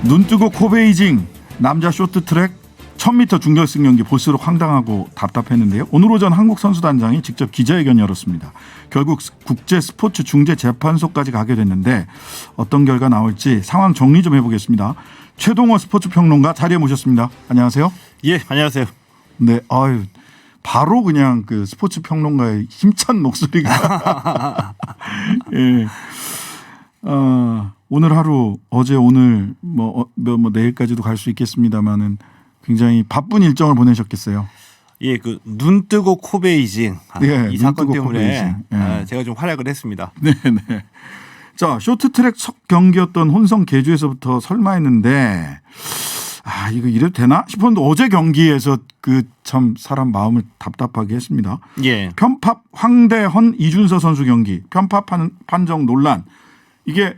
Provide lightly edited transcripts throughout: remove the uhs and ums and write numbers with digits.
눈뜨고 코베이징 남자 쇼트트랙 1000m 준결승 경기 볼수록 황당하고 답답했는데요. 오늘 오전 한국 선수단장이 직접 기자회견 열었습니다. 결국 국제스포츠중재재판소까지 가게 됐는데 어떤 결과 나올지 상황 정리 좀 해보겠습니다. 최동호 스포츠평론가 자리에 모셨습니다. 안녕하세요. 예, 안녕하세요. 네, 아유 바로 그냥 그 스포츠평론가의 힘찬 목소리가. 예. 오늘 하루 어제 오늘 뭐 내일까지도 갈 수 있겠습니다만은 굉장히 바쁜 일정을 보내셨겠어요. 예, 그 눈 뜨고 코베이징 예, 이 사건 때문에 코베이징. 예. 제가 좀 활약을 했습니다. 네. 자, 쇼트트랙 첫 경기였던 혼성 계주에서부터 설마 했는데 이거 이래도 되나 싶었는데 어제 경기에서 그 참 사람 마음을 답답하게 했습니다. 예. 편팝 황대헌 이준서 선수 경기 편팝 판정 논란 이게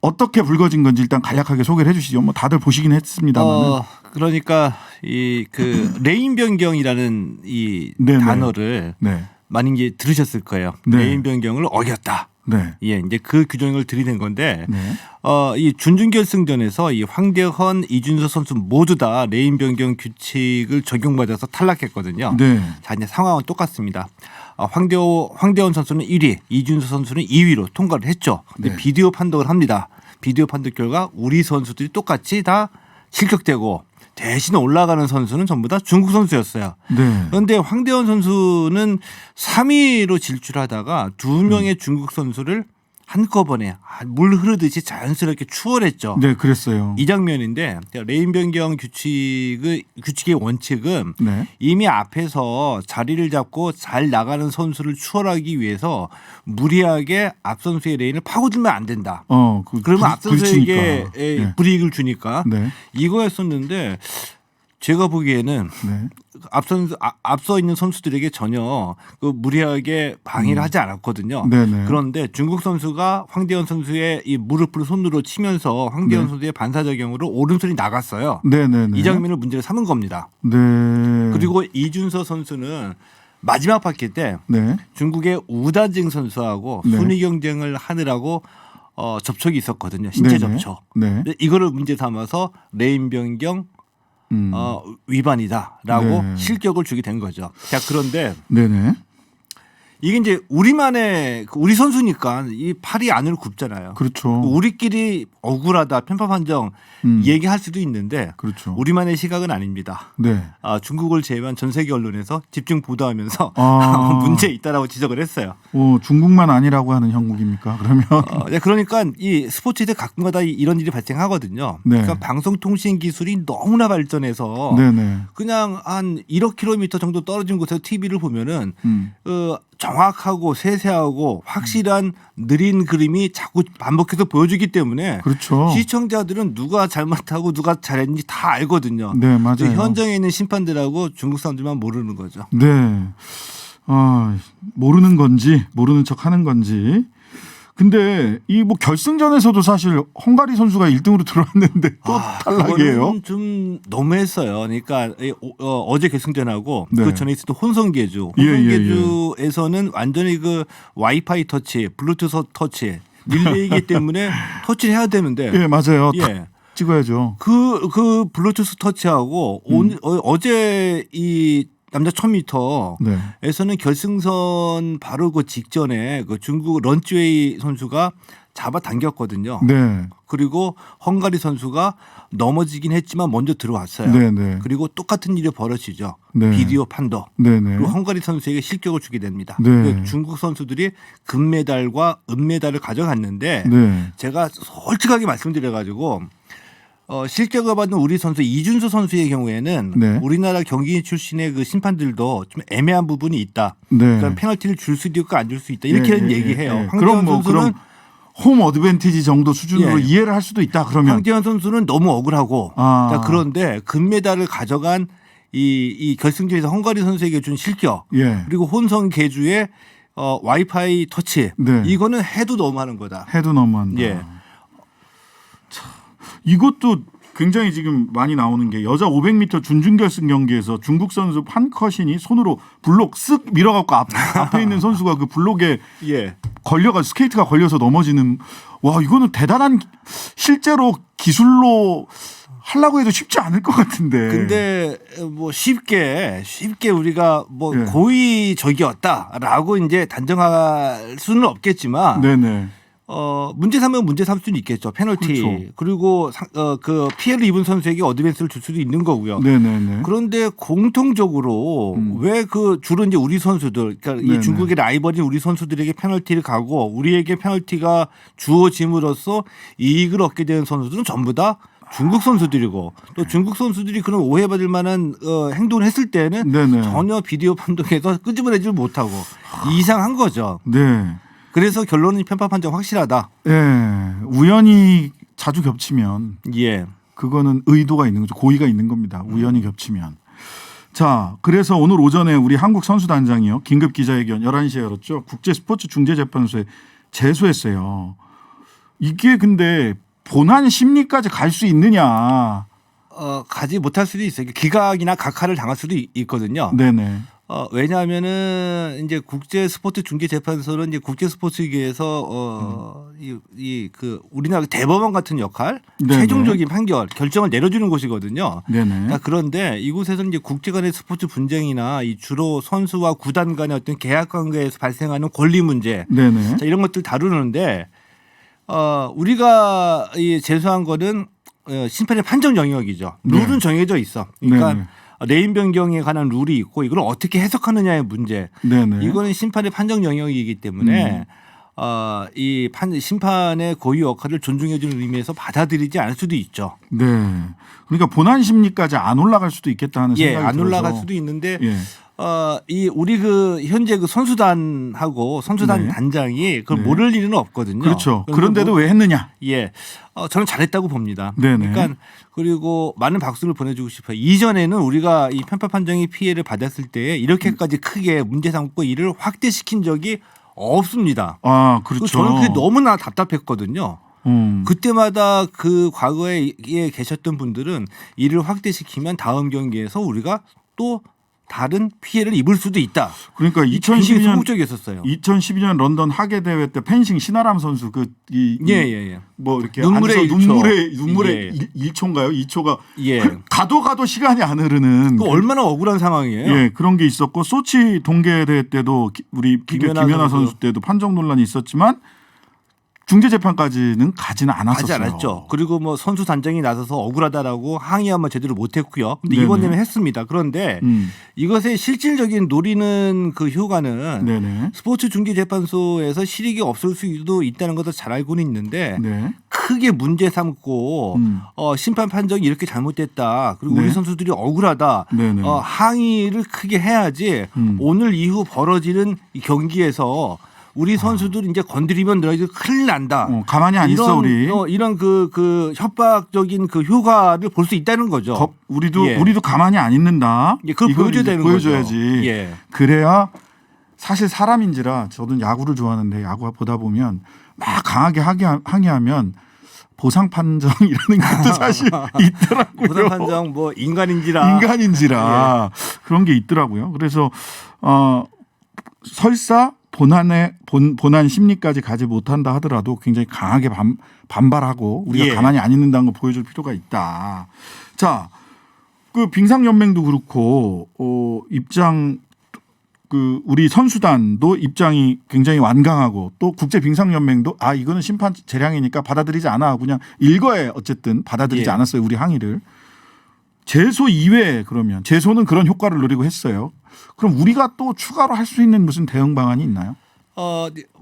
어떻게 불거진 건지 일단 간략하게 소개를 해주시죠. 뭐 다들 보시긴 했습니다만. 그러니까 이 그 레인 변경이라는 이 네네. 단어를 네. 많은 게 들으셨을 거예요. 네. 레인 변경을 어겼다. 네. 예, 이제 그 규정을 들이댄 건데, 네. 이 준준결승전에서 이 황대헌, 이준서 선수 모두 다 레인 변경 규칙을 적용받아서 탈락했거든요. 네. 자, 이제 상황은 똑같습니다. 황대헌 선수는 1위, 이준서 선수는 2위로 통과를 했죠. 근데 네. 비디오 판독을 합니다. 비디오 판독 결과 우리 선수들이 똑같이 다 실격되고 대신 올라가는 선수는 전부 다 중국 선수였어요. 네. 그런데 황대헌 선수는 3위로 진출하다가 두 명의 중국 선수를 한꺼번에 물 흐르듯이 자연스럽게 추월했죠. 네, 그랬어요. 이 장면인데 레인 변경 규칙의 원칙은 네. 이미 앞에서 자리를 잡고 잘 나가는 선수를 추월하기 위해서 무리하게 앞 선수의 레인을 파고들면 안 된다. 그러면 앞 선수에게 네. 불이익을 주니까 네. 이거였었는데 제가 보기에는 네. 앞서 있는 선수들에게 전혀 그 무리하게 방해를 하지 않았거든요. 네네. 그런데 중국 선수가 황대헌 선수의 이 무릎을 손으로 치면서 황대헌 네. 선수의 반사작용으로 오른손이 나갔어요. 네네네. 이 장면을 문제를 삼은 겁니다. 네. 그리고 이준서 선수는 마지막 바퀴 때 네. 중국의 우다징 선수하고 네. 순위 경쟁을 하느라고 접촉이 있었거든요. 신체 네네. 접촉. 네. 근데 이거를 문제 삼아서 레인 변경 위반이다라고 네. 실격을 주게 된 거죠. 자, 그런데 네네. 이게 이제 우리 선수니까 이 팔이 안으로 굽잖아요. 그렇죠. 우리끼리 억울하다 편파 판정 얘기할 수도 있는데 그렇죠. 우리만의 시각은 아닙니다. 네. 중국을 제외한 전 세계 언론에서 집중 보도하면서 문제 있다라고 지적을 했어요. 중국만 아니라고 하는 형국입니까? 그러면 네, 그러니까 이 스포츠에 가끔가다 이런 일이 발생하거든요. 네. 그러니까 방송통신 기술이 너무나 발전해서 네네. 그냥 한 1억 킬로미터 정도 떨어진 곳에서 TV를 보면은 정확하고 세세하고 확실한 느린 그림이 자꾸 반복해서 보여주기 때문에 그렇죠. 시청자들은 누가 잘못하고 누가 잘했는지 다 알거든요. 네, 맞아요. 현장에 있는 심판들하고 중국 사람들만 모르는 거죠. 네. 모르는 건지 모르는 척 하는 건지. 근데 이 뭐 결승전에서도 사실 헝가리 선수가 1등으로 들어왔는데 또 탈락이에요. 그거는 좀 너무했어요. 그러니까 어제 결승전하고 네. 그 전에 있었던 혼성계주. 예, 혼성계주에서는 완전히 그 와이파이 터치, 블루투스 터치, 릴레이기 때문에 터치를 해야 되는데. 예, 맞아요. 예. 탁 찍어야죠. 그 블루투스 터치하고 어제 이 남자 1000m에서는 네. 결승선 바로 그 직전에 그 중국 런츠웨이 선수가 잡아당겼거든요. 네. 그리고 헝가리 선수가 넘어지긴 했지만 먼저 들어왔어요. 네네. 그리고 똑같은 일이 벌어지죠. 네. 비디오 판독. 네네. 그리고 헝가리 선수에게 실격을 주게 됩니다. 네. 중국 선수들이 금메달과 은메달을 가져갔는데 네. 제가 솔직하게 말씀드려가지고 실격을 받은 우리 선수 이준서 선수의 경우에는 네. 우리나라 경기 출신의 그 심판들도 좀 애매한 부분이 있다. 네. 그러니까 페널티를 줄 수도 있고 안 줄 수 있다. 이렇게는 얘기해요. 그럼 황대헌 선수는 그럼 홈 어드밴티지 정도 수준으로 예. 이해를 할 수도 있다. 그러면 황대헌 선수는 너무 억울하고 자, 그런데 금메달을 가져간 이 결승전에서 헝가리 선수에게 준 실격 예. 그리고 혼성 계주의 와이파이 터치 네. 이거는 해도 너무하는 거다. 해도 너무한다. 예. 이것도 굉장히 지금 많이 나오는 게 여자 500m 준준결승 경기에서 중국 선수 판커신이 손으로 블록 쓱 밀어갖고 앞에 있는 선수가 그 블록에 예. 걸려가 스케이트가 걸려서 넘어지는 와 이거는 대단한 실제로 기술로 하려고 해도 쉽지 않을 것 같은데. 근데 뭐 쉽게 우리가 뭐 예. 고의적이었다라고 이제 단정할 수는 없겠지만 네네. 문제 삼으면 문제 삼 수는 있겠죠. 페널티. 그렇죠. 그리고 그 피해를 입은 선수에게 어드밴스를 줄 수도 있는 거고요. 네네네. 그런데 공통적으로 왜 그 주로 이제 우리 선수들, 그러니까 네네. 이 중국의 라이벌인 우리 선수들에게 페널티를 가고 우리에게 페널티가 주어짐으로써 이익을 얻게 되는 선수들은 전부 다 중국 선수들이고 또 중국 선수들이 그런 오해받을 만한 행동을 했을 때는 네네. 전혀 비디오 판독에서 끄집어내지를 못하고 이상한 거죠. 네. 그래서 결론은 편파 판정 확실하다. 예. 우연히 자주 겹치면 예. 그거는 의도가 있는 거죠. 고의가 있는 겁니다. 우연히 겹치면. 자, 그래서 오늘 오전에 우리 한국 선수단장이요. 긴급 기자회견 11시에 열었죠. 국제스포츠중재재판소에 제소했어요. 이게 근데 본안 심리까지 갈 수 있느냐. 가지 못할 수도 있어요. 기각이나 각하를 당할 수도 있거든요. 네네. 왜냐하면은 이제 국제 스포츠 중재 재판소는 이제 국제 스포츠계에서 그 우리나라 대법원 같은 역할, 네네. 최종적인 판결, 결정을 내려주는 곳이거든요. 네네. 그런데 이곳에서는 이제 국제 간의 스포츠 분쟁이나 이 주로 선수와 구단 간의 어떤 계약 관계에서 발생하는 권리 문제, 네네. 자, 이런 것들 다루는데 우리가 이 제소한 거는 심판의 판정 영역이죠. 룰은 네. 정해져 있어. 그러니까 네네. 레인 변경에 관한 룰이 있고 이걸 어떻게 해석하느냐의 문제. 네네. 이거는 심판의 판정 영역이기 때문에 이 심판의 고유 역할을 존중해주는 의미에서 받아들이지 않을 수도 있죠. 네. 그러니까 본안 심리까지 안 올라갈 수도 있겠다 하는 예, 생각이 안 들어서. 올라갈 수도 있는데 예. 이 우리 그 현재 그 선수단하고 선수단 네. 단장이 그걸 네. 모를 일은 없거든요. 그렇죠. 그런데 그런데도 뭐, 왜 했느냐? 예, 저는 잘했다고 봅니다. 네네. 그러니까 그리고 많은 박수를 보내주고 싶어요. 이전에는 우리가 이 편파 판정의 피해를 받았을 때 이렇게까지 크게 문제 삼고 이를 확대시킨 적이 없습니다. 아, 그렇죠. 저는 그게 너무나 답답했거든요. 그때마다 그 과거에 계셨던 분들은 이를 확대시키면 다음 경기에서 우리가 또 다른 피해를 입을 수도 있다. 그러니까 굉장히 2012년 소극적이었었어요. 2012년 런던 하계 대회 때 펜싱 신아람 선수 예. 뭐 이렇게 눈물의 안에서 일초. 눈물의 예. 1초인가요? 2초가 예. 가도 시간이 안 흐르는 그 얼마나 억울한 상황이에요. 예, 그런 게 있었고 소치 동계 대회 때도 우리 김연아 선수 때도 판정 논란이 있었지만 중재 재판까지는 가지는 않았었어요. 하지 않았죠. 그리고 뭐 선수 단장이 나서서 억울하다라고 항의하면 제대로 못했고요. 근데 네네. 이번에는 했습니다. 그런데 이것의 실질적인 노리는 그 효과는 네네. 스포츠 중재 재판소에서 실익이 없을 수도 있다는 것을 잘 알고는 있는데 네. 크게 문제 삼고 심판 판정이 이렇게 잘못됐다. 그리고 네. 우리 선수들이 억울하다. 네네. 항의를 크게 해야지 오늘 이후 벌어지는 이 경기에서 우리 선수들 이제 건드리면 너희들 큰일 난다. 가만히 안 있어 우리. 이런 그 협박적인 그 효과를 볼 수 있다는 거죠. 우리도 가만히 안 있는다. 예, 그걸 보여줘야 되는 보여줘야지. 거죠. 예. 그래야 사실 사람인지라 저는 야구를 좋아하는데 야구 보다 보면 막 강하게 항의하면 보상 판정이라는 것도 사실 있더라고요. 보상 판정 뭐 인간인지라 예. 그런 게 있더라고요. 그래서 설사 본안 심리까지 가지 못한다 하더라도 굉장히 강하게 반발하고 우리가 예. 가만히 안 있는다는 걸 보여줄 필요가 있다. 자, 그 빙상연맹도 그렇고 우리 선수단도 입장이 굉장히 완강하고 또 국제 빙상연맹도 이거는 심판 재량이니까 받아들이지 않아. 그냥 일거에 어쨌든 받아들이지 예. 않았어요. 우리 항의를. 제소 이외에 그러면 제소는 그런 효과를 노리고 했어요. 그럼 우리가 또 추가로 할 수 있는 무슨 대응 방안이 있나요?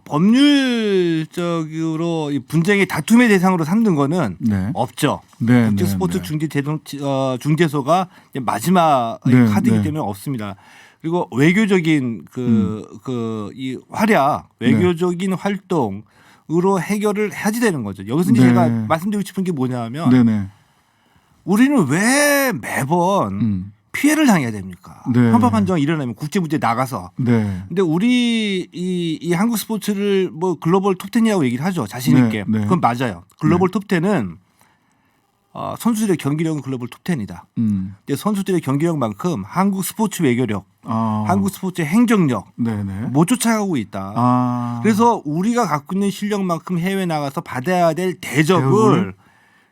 법률적으로 이 분쟁의 다툼의 대상으로 삼는 거는 네. 없죠. 네, 국제 네, 스포츠 네. 중재소가 마지막 네, 카드이기 네. 때문에 없습니다. 그리고 외교적인 이 활약, 외교적인 활동으로 해결을 해야지 되는 거죠. 여기서 이제 네. 제가 말씀드리고 싶은 게 뭐냐면 네네. 우리는 왜 매번 피해를 당해야 됩니까? 네. 편파 판정이 일어나면 국제 무대에 나가서. 네. 근데 우리 이 한국 스포츠를 뭐 글로벌 톱10이라고 얘기를 하죠. 자신 있게. 네. 그건 맞아요. 글로벌 톱10은 선수들의 경기력은 글로벌 톱10이다. 근데 선수들의 경기력만큼 한국 스포츠 외교력, 한국 스포츠 행정력 네네. 못 쫓아가고 있다. 그래서 우리가 갖고 있는 실력만큼 해외 나가서 받아야 될 대접을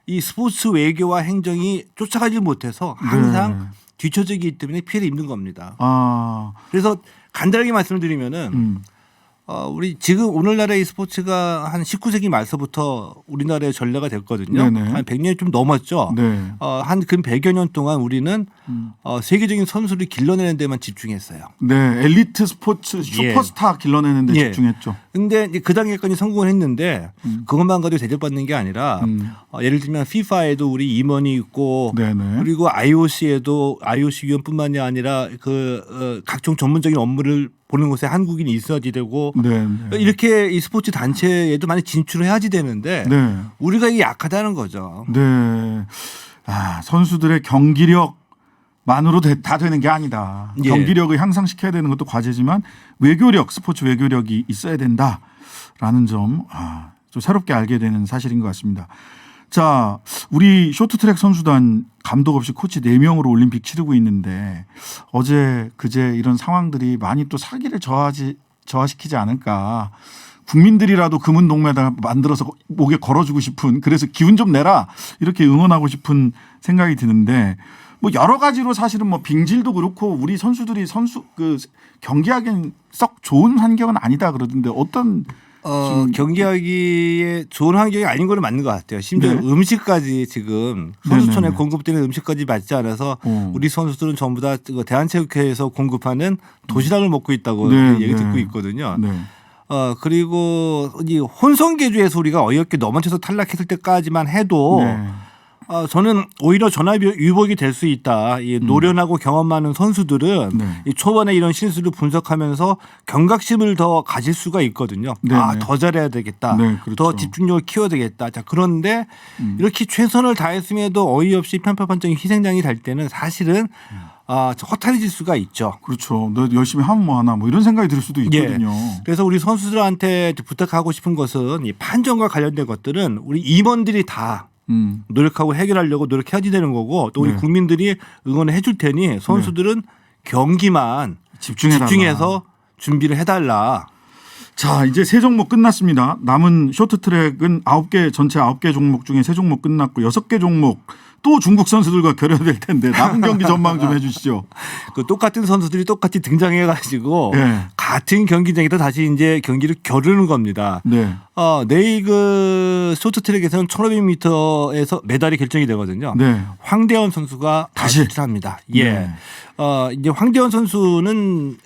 이 스포츠 외교와 행정이 쫓아가지 못해서 항상 네. 뒤처지기 때문에 피해를 입는 겁니다. 아, 그래서 간단하게 말씀을 드리면은 우리 지금 오늘날의 스포츠가 한 19세기 말서부터 우리나라에 전래가 됐거든요. 네네. 한 100년이 좀 넘었죠. 네. 한 근 100여 년 동안 우리는 세계적인 선수를 길러내는 데만 집중했어요. 네, 엘리트 스포츠 슈퍼스타 길러내는 데 예. 집중했죠. 근데 이제 그 단계까지 성공을 했는데 그것만 가지고 대접받는 게 아니라 예를 들면 FIFA에도 우리 임원이 있고 네네. 그리고 IOC에도 IOC 위원뿐만이 아니라 각종 전문적인 업무를 보는 곳에 한국인이 있어야지 되고 네. 네. 이렇게 이 스포츠 단체에도 많이 진출을 해야지 되는데 네. 우리가 이게 약하다는 거죠. 네. 아, 선수들의 경기력만으로 다 되는 게 아니다. 예. 경기력을 향상시켜야 되는 것도 과제지만 외교력, 스포츠 외교력이 있어야 된다라는 점, 좀 새롭게 알게 되는 사실인 것 같습니다. 자, 우리 쇼트트랙 선수단 감독 없이 코치 4명으로 올림픽 치르고 있는데 어제 그제 이런 상황들이 많이 또 사기를 저하시키지 않을까. 국민들이라도 금은 동메달 만들어서 목에 걸어주고 싶은, 그래서 기운 좀 내라 이렇게 응원하고 싶은 생각이 드는데 뭐 여러 가지로 사실은 뭐 빙질도 그렇고 우리 선수들이 경기하기엔 썩 좋은 환경은 아니다 그러던데 어떤 경기하기에 좋은 환경이 아닌 거는 맞는 것 같아요. 심지어 네. 음식까지 지금 선수촌에 네네네. 공급되는 음식까지 맞지 않아서 우리 선수들은 전부 다 대한체육회에서 공급하는 도시락을 먹고 있다고 네, 얘기 네. 듣고 있거든요. 네. 그리고 이 혼성계주에서 우리가 어이없게 넘어져서 탈락했을 때까지만 해도 네. 저는 오히려 전화위복이 될 수 있다. 이 노련하고 경험 많은 선수들은 네. 이 초반에 이런 실수를 분석하면서 경각심을 더 가질 수가 있거든요. 네, 네. 더 잘해야 되겠다. 네, 그렇죠. 더 집중력을 키워야 되겠다. 자, 그런데 이렇게 최선을 다했음에도 어이없이 편파판적인 희생양이 될 때는 사실은 허탈해질 수가 있죠. 그렇죠. 너 열심히 하면 뭐 하나 뭐 이런 생각이 들 수도 있거든요. 그래서 우리 선수들한테 부탁하고 싶은 것은 이 판정과 관련된 것들은 우리 임원들이 다 노력하고 해결하려고 노력해야지 되는 거고 또 우리 네. 국민들이 응원을 해줄 테니 선수들은 경기만 집중해달라. 집중해서 준비를 해달라. 자, 이제 세 종목 끝났습니다. 남은 쇼트트랙은 전체 9개 종목 중에 세 종목 끝났고 6개 종목 또 중국 선수들과 결여될 텐데 남은 경기 전망 좀 해주시죠. 그 똑같은 선수들이 똑같이 등장해가지고 네. 같은 경기장에서 다시 이제 경기를 겨루는 겁니다. 네. 내일 그 쇼트트랙에서는 1500m에서 메달이 결정이 되거든요. 네. 황대헌 선수가 다시? 출전합니다. 예. 네. 이제 황대헌 선수는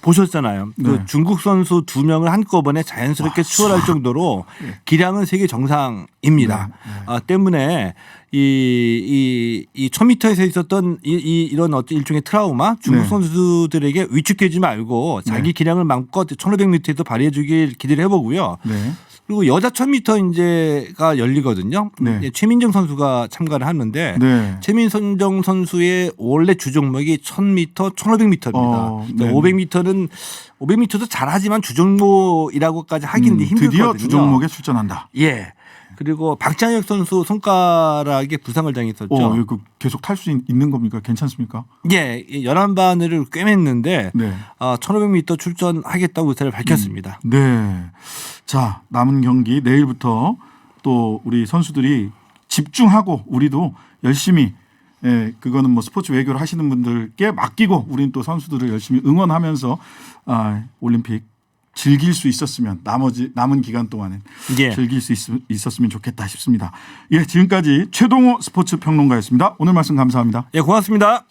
보셨잖아요. 그 네. 중국 선수 2명을 한꺼번에 자연스럽게 추월할 정도로 기량은 세계 정상입니다. 때문에 이 1000m에서 있었던 이런 어떤 일종의 트라우마 중국 네. 선수들에게 위축되지 말고 자기 기량을 마음껏 1500m에서 발휘해 주길 기대를 해보고요. 네. 그리고 여자 1000m 이제가 열리거든요. 네. 최민정 선수가 참가를 하는데 네. 최민정 선수의 원래 주종목이 1000m, 1500m입니다. 네. 500m도 잘하지만 주종목이라고까지 하기는 힘들거든요. 드디어 주종목에 출전한다. 예. 그리고 박장혁 선수 손가락에 부상을 당했었죠. 이거 계속 탈 수 있는 겁니까? 괜찮습니까? 예, 연안바늘을 꿰맸는데 네. 1500m 출전하겠다고 의사를 밝혔습니다. 네. 자, 남은 경기 내일부터 또 우리 선수들이 집중하고 우리도 열심히 그거는 뭐 스포츠 외교를 하시는 분들께 맡기고 우리는 또 선수들을 열심히 응원하면서 올림픽 즐길 수 있었으면 남은 기간 동안에 예. 즐길 수 있었으면 좋겠다 싶습니다. 예, 지금까지 최동호 스포츠 평론가였습니다. 오늘 말씀 감사합니다. 예, 고맙습니다.